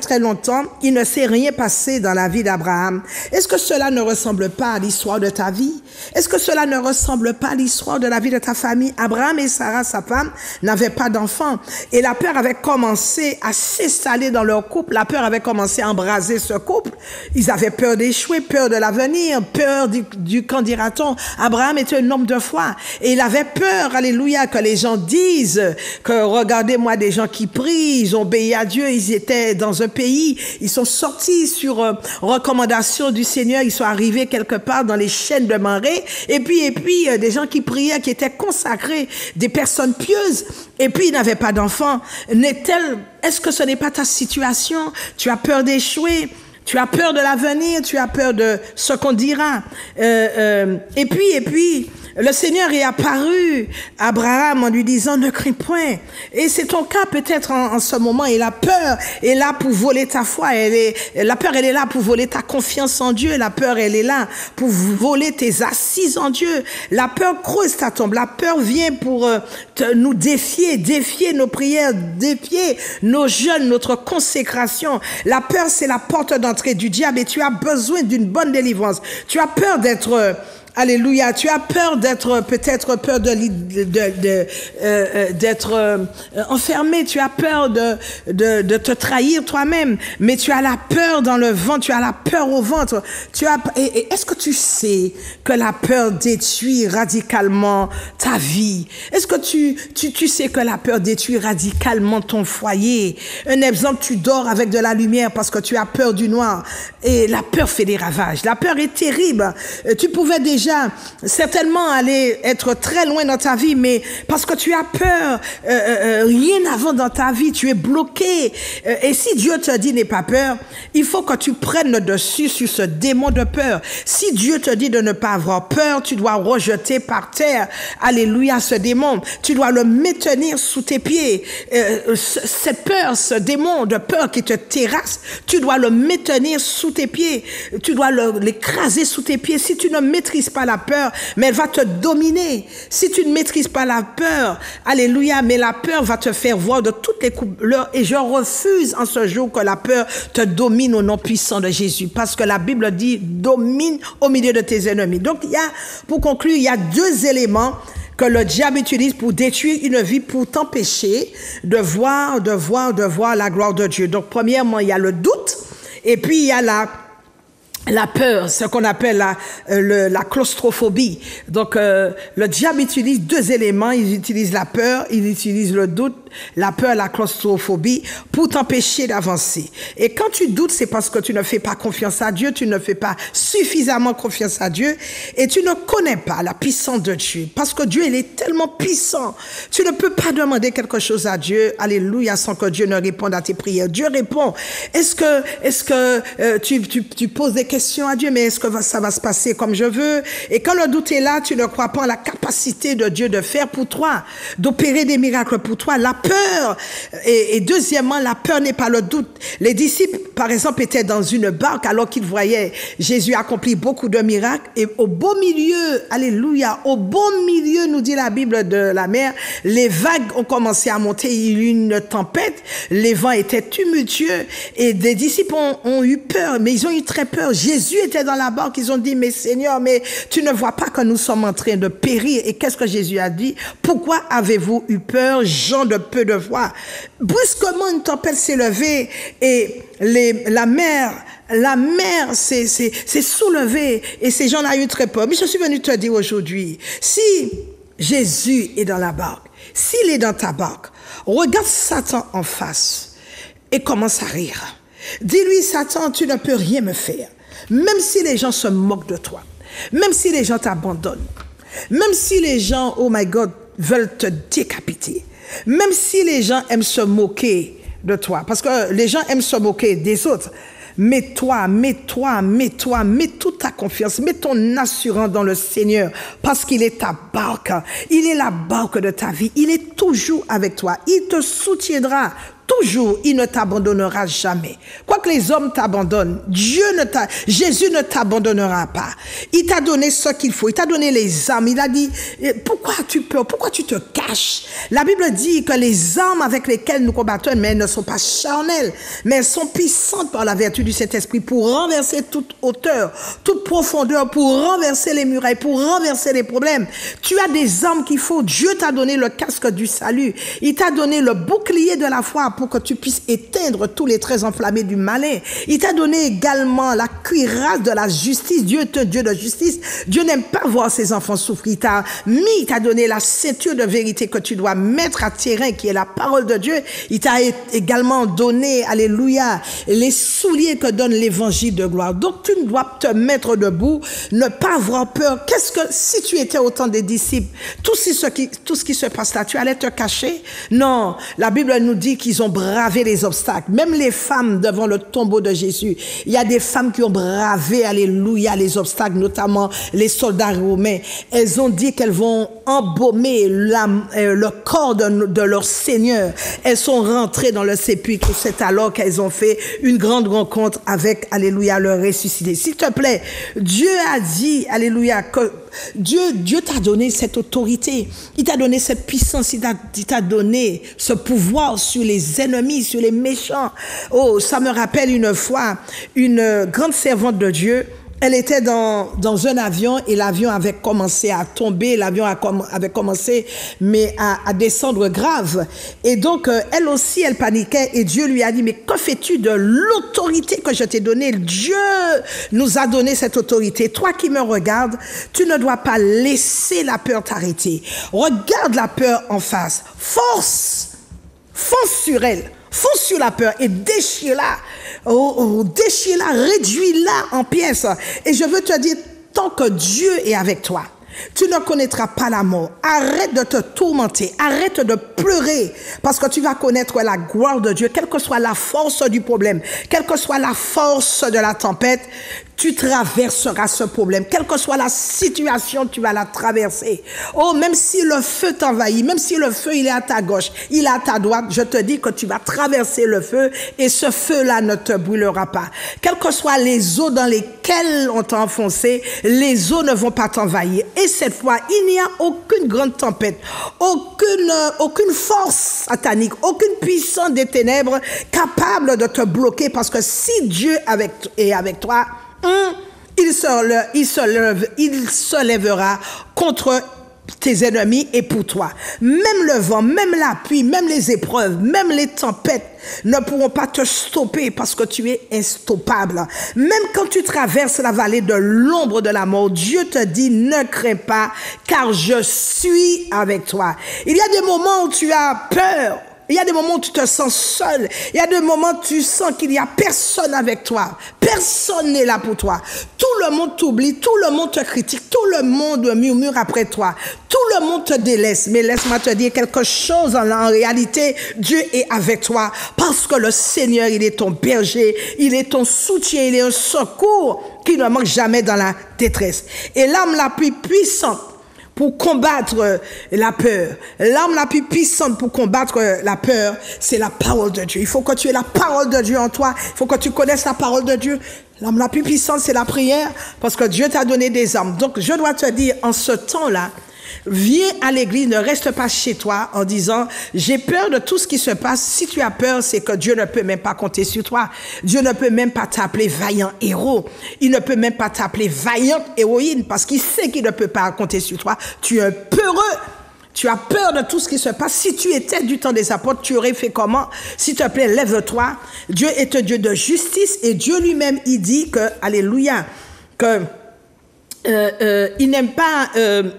[SPEAKER 1] très longtemps, il ne s'est rien passé dans la vie d'Abraham. Est-ce que cela ne ressemble pas à l'histoire de ta vie? Est-ce que cela ne ressemble pas à l'histoire de la vie de ta famille? Abraham et Sarah, sa femme, n'avaient pas d'enfants. Et la peur avait commencé à s'installer dans leur couple. La peur avait commencé à embraser ce couple. Ils avaient peur d'échouer, peur de l'avenir, peur du qu'en dira-t-on. Abraham était un homme de foi. Et il avait peur, alléluia, que les gens disent que regardez-moi des gens qui prient, ils ont obéi à Dieu, ils étaient dans un pays, ils sont sortis sur recommandation du Seigneur, ils sont arrivés quelque part dans les chaînes de Mamré, et puis des gens qui priaient, qui étaient consacrés, des personnes pieuses, et puis ils n'avaient pas d'enfants. Est-ce que ce n'est pas ta situation? Tu as peur d'échouer? Tu as peur de l'avenir, tu as peur de ce qu'on dira. Et puis, le Seigneur est apparu à Abraham en lui disant, ne crains point. Et c'est ton cas peut-être en ce moment. Et la peur est là pour voler ta foi. La peur, elle est là pour voler ta confiance en Dieu. La peur, elle est là pour voler tes assises en Dieu. La peur creuse ta tombe. La peur vient pour nous défier nos prières, défier nos jeûnes, notre consécration. La peur, c'est la porte d'entrée du diable et tu as besoin d'une bonne délivrance. Tu as peur d'être... Alléluia, tu as peur d'être, peut-être peur d'être enfermé, tu as peur de te trahir toi-même, mais tu as la peur dans le ventre, tu as la peur au ventre. Et est-ce que tu sais que la peur détruit radicalement ta vie? Est-ce que tu sais que la peur détruit radicalement ton foyer? Un exemple, tu dors avec de la lumière parce que tu as peur du noir et la peur fait des ravages. La peur est terrible. Tu pouvais déjà certainement aller être très loin dans ta vie, mais parce que tu as peur, rien n'avance dans ta vie, tu es bloqué. Et si Dieu te dit n'aie pas peur, il faut que tu prennes le dessus sur ce démon de peur. Si Dieu te dit de ne pas avoir peur, tu dois rejeter par terre, alléluia, ce démon. Tu dois le maintenir sous tes pieds. Cette peur, ce démon de peur qui te terrasse, tu dois le maintenir sous tes pieds. Tu dois l'écraser sous tes pieds. Si tu ne maîtrises pas la peur, mais elle va te dominer. Si tu ne maîtrises pas la peur, alléluia, mais la peur va te faire voir de toutes les couleurs et je refuse en ce jour que la peur te domine au nom puissant de Jésus parce que la Bible dit domine au milieu de tes ennemis. Donc pour conclure, il y a deux éléments que le diable utilise pour détruire une vie, pour t'empêcher de voir la gloire de Dieu. Donc premièrement, il y a le doute et puis il y a la peur, ce qu'on appelle la claustrophobie. Donc, le diable utilise deux éléments. Il utilise la peur, il utilise le doute, la peur, la claustrophobie, pour t'empêcher d'avancer. Et quand tu doutes, c'est parce que tu ne fais pas confiance à Dieu, tu ne fais pas suffisamment confiance à Dieu, et tu ne connais pas la puissance de Dieu. Parce que Dieu, il est tellement puissant. Tu ne peux pas demander quelque chose à Dieu, alléluia, sans que Dieu ne réponde à tes prières. Dieu répond. Est-ce que tu poses des questions à Dieu, mais est-ce que ça va se passer comme je veux? Et quand le doute est là, tu ne crois pas en la capacité de Dieu de faire pour toi, d'opérer des miracles pour toi. La peur, et deuxièmement, la peur n'est pas le doute. Les disciples, par exemple, étaient dans une barque alors qu'ils voyaient Jésus accomplir beaucoup de miracles et au beau milieu, alléluia, au beau milieu, nous dit la Bible, de la mer, les vagues ont commencé à monter, il y a eu une tempête, les vents étaient tumultueux et des disciples ont eu peur, mais ils ont eu très peur. Jésus était dans la barque, ils ont dit, mais Seigneur, mais tu ne vois pas que nous sommes en train de périr. Et qu'est-ce que Jésus a dit? Pourquoi avez-vous eu peur, gens de peu de foi? Brusquement, une tempête s'est levée et la mer s'est soulevée et ces gens ont eu très peur. Mais je suis venu te dire aujourd'hui, si Jésus est dans la barque, s'il est dans ta barque, regarde Satan en face et commence à rire. Dis-lui, Satan, tu ne peux rien me faire. Même si les gens se moquent de toi, même si les gens t'abandonnent, même si les gens, oh my God, veulent te décapiter, même si les gens aiment se moquer de toi, parce que les gens aiment se moquer des autres, mets toute ta confiance, mets ton assurance dans le Seigneur, parce qu'il est ta barque, il est la barque de ta vie, il est toujours avec toi, il te soutiendra toujours, il ne t'abandonnera jamais. Quoique les hommes t'abandonnent, Jésus ne t'abandonnera pas. Il t'a donné ce qu'il faut, il t'a donné les armes, il a dit, pourquoi tu peurs, pourquoi tu te caches? La Bible dit que les armes avec lesquelles nous combattons, mais elles ne sont pas charnelles, mais elles sont puissantes par la vertu du Saint-Esprit pour renverser toute hauteur, toute profondeur, pour renverser les murailles, pour renverser les problèmes. Tu as des armes qu'il faut. Dieu t'a donné le casque du salut. Il t'a donné le bouclier de la foi pour que tu puisses éteindre tous les traits enflammés du malin. Il t'a donné également la cuirasse de la justice. Dieu est un Dieu de justice. Dieu n'aime pas voir ses enfants souffrir. Il t'a donné la ceinture de vérité que tu dois mettre à terrain, qui est la parole de Dieu. Il t'a également donné, alléluia, les souliers que donne l'évangile de gloire. Donc tu dois te mettre debout, ne pas avoir peur. Qu'est-ce que, si tu étais au temps des disciples, tout ce qui se passe là, tu allais te cacher? Non, la Bible nous dit qu'ils ont bravé les obstacles. Même les femmes devant le tombeau de Jésus, il y a des femmes qui ont bravé, alléluia, les obstacles, notamment les soldats romains. Elles ont dit qu'elles vont embaumer le corps de leur Seigneur. Elles sont rentrées dans le sépulcre. C'est alors qu'elles ont fait une grande rencontre avec, alléluia, le ressuscité. S'il te plaît, Dieu a dit, alléluia, que Dieu t'a donné cette autorité, il t'a donné cette puissance, il t'a donné ce pouvoir sur les ennemis, sur les méchants. Oh, ça me rappelle une fois, une grande servante de Dieu. Elle était dans un avion et l'avion avait commencé à tomber, l'avion avait commencé à descendre grave. Et donc, elle aussi, elle paniquait et Dieu lui a dit, mais que fais-tu de l'autorité que je t'ai donnée? Dieu nous a donné cette autorité. Toi qui me regardes, tu ne dois pas laisser la peur t'arrêter. Regarde la peur en face. Fonce sur elle. Fonce sur la peur et déchire-la. Déchire-la, réduis-la en pièces. Et je veux te dire, tant que Dieu est avec toi, tu ne connaîtras pas la mort. Arrête de te tourmenter. Arrête de pleurer. Parce que tu vas connaître la gloire de Dieu. Quelle que soit la force du problème, quelle que soit la force de la tempête, tu traverseras ce problème. Quelle que soit la situation, tu vas la traverser. Oh, même si le feu t'envahit, même si le feu, il est à ta gauche, il est à ta droite, je te dis que tu vas traverser le feu et ce feu-là ne te brûlera pas. Quelles que soient les eaux dans lesquelles on t'a enfoncé, les eaux ne vont pas t'envahir. Et cette fois, il n'y a aucune grande tempête, aucune force satanique, aucune puissance des ténèbres capable de te bloquer, parce que si Dieu est avec toi, il se lèvera contre tes ennemis et pour toi. Même le vent, même la pluie, même les épreuves, même les tempêtes ne pourront pas te stopper parce que tu es instoppable. Même quand tu traverses la vallée de l'ombre de la mort, Dieu te dit, ne crains pas, car je suis avec toi. Il y a des moments où tu as peur. Il y a des moments où tu te sens seul. Il y a des moments où tu sens qu'il n'y a personne avec toi. Personne n'est là pour toi. Tout le monde t'oublie, tout le monde te critique, tout le monde murmure après toi. Tout le monde te délaisse. Mais laisse-moi te dire quelque chose. En réalité, Dieu est avec toi parce que le Seigneur, il est ton berger, il est ton soutien, il est un secours qui ne manque jamais dans la détresse. Et l'arme la plus puissante pour combattre la peur, l'arme la plus puissante pour combattre la peur, c'est la parole de Dieu. Il faut que tu aies la parole de Dieu en toi. Il faut que tu connaisses la parole de Dieu. L'arme la plus puissante, c'est la prière, parce que Dieu t'a donné des armes. Donc, je dois te dire, en ce temps-là, viens à l'église, ne reste pas chez toi en disant, j'ai peur de tout ce qui se passe. Si tu as peur, c'est que Dieu ne peut même pas compter sur toi. Dieu ne peut même pas t'appeler vaillant héros. Il ne peut même pas t'appeler vaillante héroïne parce qu'il sait qu'il ne peut pas compter sur toi. Tu es peureux. Tu as peur de tout ce qui se passe. Si tu étais du temps des apôtres, tu aurais fait comment? S'il te plaît, lève-toi. Dieu est un Dieu de justice et Dieu lui-même, il dit que, alléluia, que il n'aime pas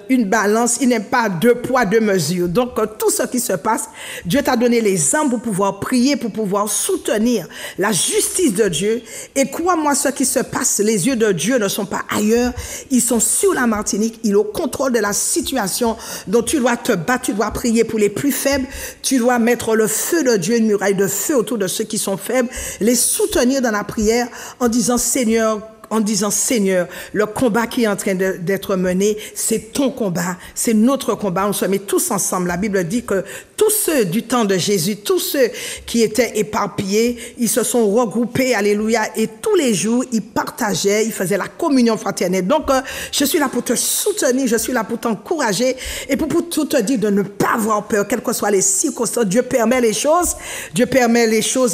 [SPEAKER 1] une balance, il n'aime pas deux poids, deux mesures. Donc, tout ce qui se passe, Dieu t'a donné les armes pour pouvoir prier, pour pouvoir soutenir la justice de Dieu. Et crois-moi, ce qui se passe, les yeux de Dieu ne sont pas ailleurs. Ils sont sur la Martinique. Il est au contrôle de la situation. Donc, tu dois te battre, tu dois prier pour les plus faibles. Tu dois mettre le feu de Dieu, une muraille de feu autour de ceux qui sont faibles. Les soutenir dans la prière en disant, Seigneur, le combat qui est en train d'être mené, c'est ton combat, c'est notre combat. On se met tous ensemble. La Bible dit que tous ceux du temps de Jésus, tous ceux qui étaient éparpillés, ils se sont regroupés, alléluia, et tous les jours, ils partageaient, ils faisaient la communion fraternelle. Donc, je suis là pour te soutenir, je suis là pour t'encourager et pour tout te dire de ne pas avoir peur, quelles que soient les circonstances. Dieu permet les choses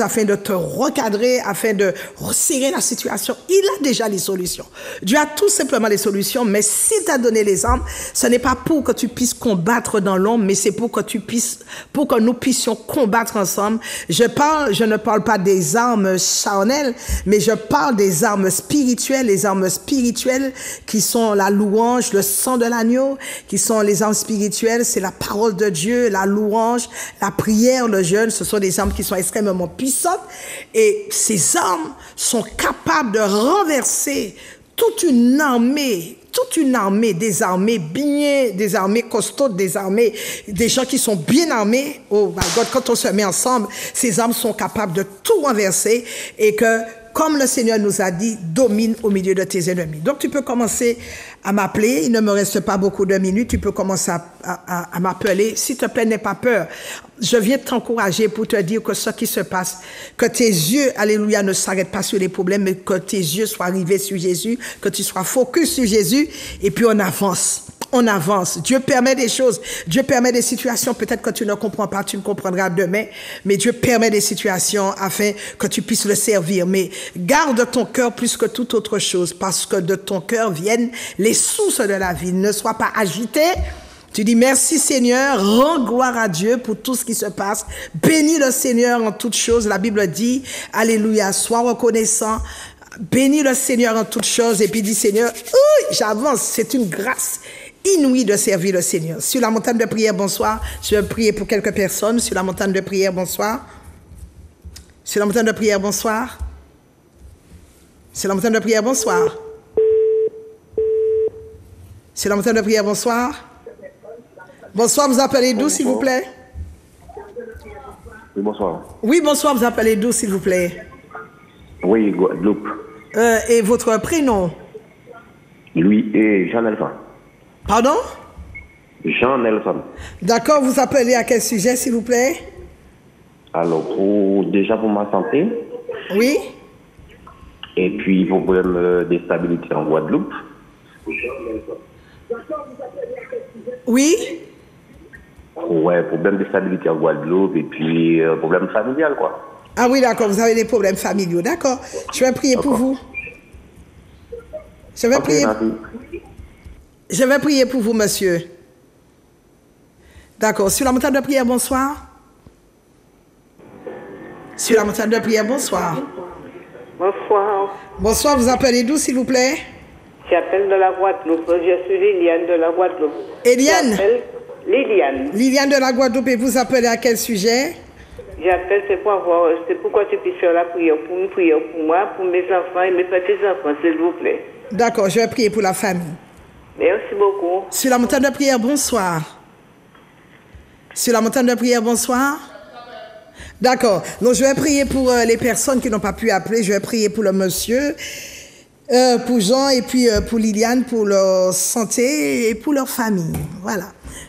[SPEAKER 1] afin de te recadrer, afin de resserrer la situation. Il a déjà les solutions. Dieu a tout simplement les solutions, mais s'il t'a donné les armes, ce n'est pas pour que tu puisses combattre dans l'ombre, mais c'est pour que nous puissions combattre ensemble. Je ne parle pas des armes charnelles, mais je parle des armes spirituelles, les armes spirituelles qui sont la louange, le sang de l'agneau, qui sont les armes spirituelles, c'est la parole de Dieu, la louange, la prière, le jeûne, ce sont des armes qui sont extrêmement puissantes et ces armes sont capables de renverser toute une armée désarmée, bien désarmée, costaud, désarmée, des gens qui sont bien armés. Oh my God, quand on se met ensemble, ces armes sont capables de tout renverser et que, comme le Seigneur nous a dit, domine au milieu de tes ennemis. Donc, tu peux commencer à m'appeler. Il ne me reste pas beaucoup de minutes. Tu peux commencer à m'appeler. S'il te plaît, n'aie pas peur. Je viens t'encourager pour te dire que ce qui se passe, que tes yeux, alléluia, ne s'arrêtent pas sur les problèmes, mais que tes yeux soient rivés sur Jésus, que tu sois focus sur Jésus, et puis on avance. On avance. Dieu permet des choses. Dieu permet des situations. Peut-être que tu ne comprends pas, tu ne comprendras demain. Mais Dieu permet des situations afin que tu puisses le servir. Mais garde ton cœur plus que toute autre chose parce que de ton cœur viennent les sources de la vie. Ne sois pas agité. Tu dis merci Seigneur, rends gloire à Dieu pour tout ce qui se passe. Bénis le Seigneur en toutes choses. La Bible dit, alléluia, sois reconnaissant. Bénis le Seigneur en toutes choses. Et puis dis Seigneur, oui, j'avance, c'est une grâce inouïe de servir le Seigneur. Sur la montagne de prière, bonsoir. Je vais prier pour quelques personnes. Sur la montagne de prière, bonsoir. Sur la montagne de prière, bonsoir. Sur la montagne de prière, bonsoir. Sur la montagne de prière, bonsoir. Bonsoir, vous appelez d'où, s'il vous plaît?
[SPEAKER 2] Oui, bonsoir.
[SPEAKER 1] Oui, bonsoir, vous appelez d'où, s'il vous plaît?
[SPEAKER 2] Oui, Guadeloupe.
[SPEAKER 1] Et votre prénom?
[SPEAKER 2] Louis et Jean-Nelson.
[SPEAKER 1] Pardon?
[SPEAKER 2] Jean-Nelson.
[SPEAKER 1] D'accord, vous appelez à quel sujet, s'il vous plaît?
[SPEAKER 2] Alors, déjà pour ma santé.
[SPEAKER 1] Oui.
[SPEAKER 2] Et puis, pour problème de stabilité en Guadeloupe.
[SPEAKER 1] Oui.
[SPEAKER 2] Ouais, problème de stabilité en Guadeloupe et puis problème familial, quoi.
[SPEAKER 1] Ah oui, d'accord, vous avez des problèmes familiaux, d'accord. Je vais prier pour vous. Je vais prier. Je vais prier pour vous, monsieur. D'accord. Sur la montagne de prière, bonsoir. Sur la montagne de prière, bonsoir.
[SPEAKER 3] Bonsoir.
[SPEAKER 1] Bonsoir, vous appelez d'où, s'il vous plaît?
[SPEAKER 3] J'appelle de la Guadeloupe. Je suis Liliane de la Guadeloupe.
[SPEAKER 1] Eliane?
[SPEAKER 3] Liliane.
[SPEAKER 1] Liliane de la Guadeloupe, et vous appelez à quel sujet?
[SPEAKER 3] J'appelle, c'est pourquoi tu puisses faire la prière pour une prière pour moi, pour mes enfants et mes petits-enfants, s'il vous plaît.
[SPEAKER 1] D'accord, je vais prier pour la famille.
[SPEAKER 3] Merci beaucoup.
[SPEAKER 1] Sur la montagne de prière, bonsoir. Sur la montagne de prière, bonsoir. D'accord. Donc, je vais prier pour les personnes qui n'ont pas pu appeler. Je vais prier pour le monsieur, pour Jean et puis pour Liliane, pour leur santé et pour leur famille. Voilà.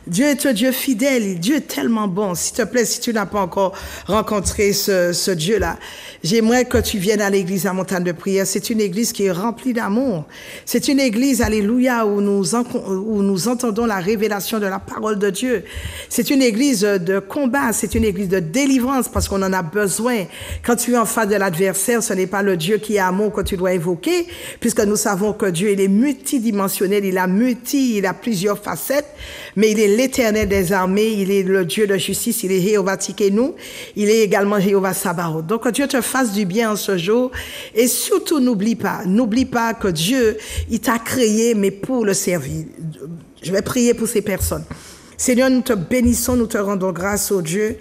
[SPEAKER 1] Dieu est un Dieu fidèle, Dieu est tellement bon. S'il te plaît, si tu n'as pas encore rencontré ce Dieu-là, j'aimerais que tu viennes à l'église à Montagne de Prière. C'est une église qui est remplie d'amour. C'est une église, alléluia, où nous entendons la révélation de la parole de Dieu. C'est une église de combat, c'est une église de délivrance parce qu'on en a besoin. Quand tu es en face de l'adversaire, ce n'est pas le Dieu qui est amour que tu dois évoquer, puisque nous savons que Dieu, il est multidimensionnel, il a plusieurs facettes, mais il est est l'Éternel des armées, il est le Dieu de justice, il est Jéhovah Tsidkenu, il est également Jéhovah Sabaoth. Donc, que Dieu te fasse du bien en ce jour. Et surtout, n'oublie pas que Dieu, il t'a créé, mais pour le servir. Je vais prier pour ces personnes. Seigneur, nous te bénissons, nous te rendons grâce, ô Dieu.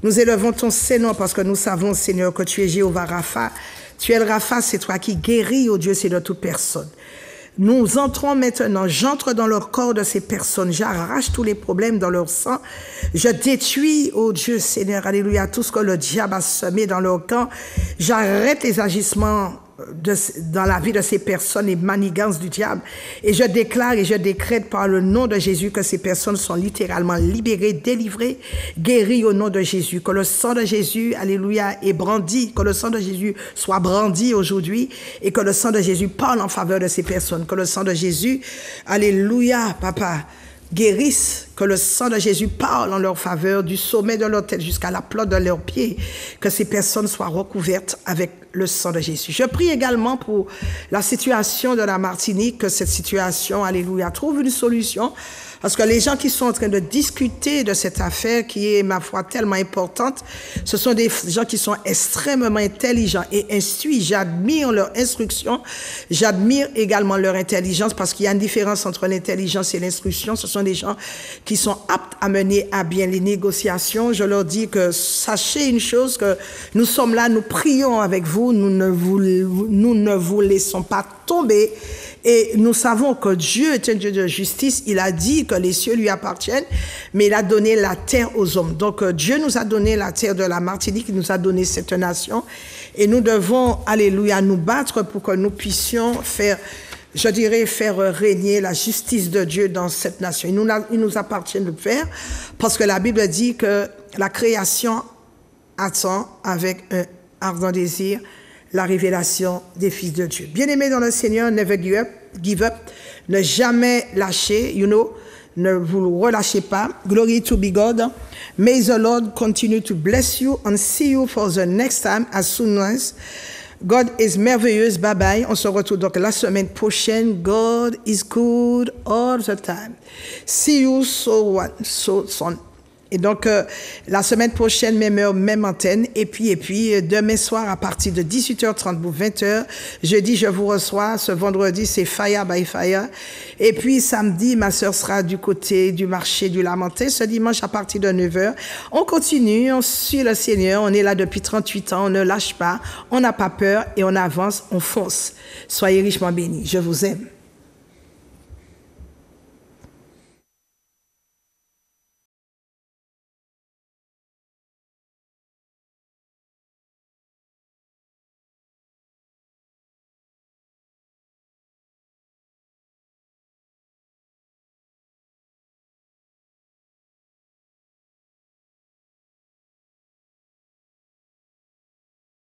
[SPEAKER 1] Nous élevons ton Seigneur parce que nous savons, Seigneur, que tu es Jéhovah Rapha. Tu es le Rapha, c'est toi qui guéris, ô Dieu, c'est de toute personne. Nous entrons maintenant, j'entre dans le corps de ces personnes, j'arrache tous les problèmes dans leur sang, je détruis, ô Dieu Seigneur, alléluia, tout ce que le diable a semé dans leur camp, j'arrête les agissements dans la vie de ces personnes, les manigances du diable, et je déclare et je décrète par le nom de Jésus que ces personnes sont littéralement libérées, délivrées, guéries au nom de Jésus, que le sang de Jésus, alléluia, est brandi, que le sang de Jésus soit brandi aujourd'hui, et que le sang de Jésus parle en faveur de ces personnes, que le sang de Jésus, alléluia, papa, guérissent, que le sang de Jésus parle en leur faveur, du sommet de leur tête jusqu'à la plante de leurs pieds, que ces personnes soient recouvertes avec le sang de Jésus. Je prie également pour la situation de la Martinique, que cette situation, alléluia, trouve une solution, parce que les gens qui sont en train de discuter de cette affaire qui est, ma foi, tellement importante, ce sont des gens qui sont extrêmement intelligents et instruits. J'admire leur instruction, j'admire également leur intelligence, parce qu'il y a une différence entre l'intelligence et l'instruction. Ce sont des gens qui sont aptes à mener à bien les négociations. Je leur dis que sachez une chose, que nous sommes là, nous prions avec vous, nous ne vous laissons pas tomber. Et nous savons que Dieu est un Dieu de justice. Il a dit que les cieux lui appartiennent, mais il a donné la terre aux hommes. Donc Dieu nous a donné la terre de la Martinique, il nous a donné cette nation. Et nous devons, alléluia, nous battre pour que nous puissions faire régner la justice de Dieu dans cette nation. Il nous appartient de le faire, parce que la Bible dit que la création attend avec un ardent désir la révélation des fils de Dieu. Bien-aimés dans le Seigneur, never give up, ne jamais lâcher, ne vous relâchez pas. Glory to be God. May the Lord continue to bless you and see you for the next time as soon as God is merveilleuse. Bye bye. On se retrouve donc la semaine prochaine. God is good all the time. See you so soon. Et donc, la semaine prochaine, même heure, même antenne. Et puis, demain soir, à partir de 18h30 pour 20h, jeudi, je vous reçois. Ce vendredi, c'est Fire by Fire. Et puis, samedi, ma sœur sera du côté du marché du Lamentin. Ce dimanche, à partir de 9h, on continue, on suit le Seigneur. On est là depuis 38 ans, on ne lâche pas, on n'a pas peur et on avance, on fonce. Soyez richement bénis. Je vous aime.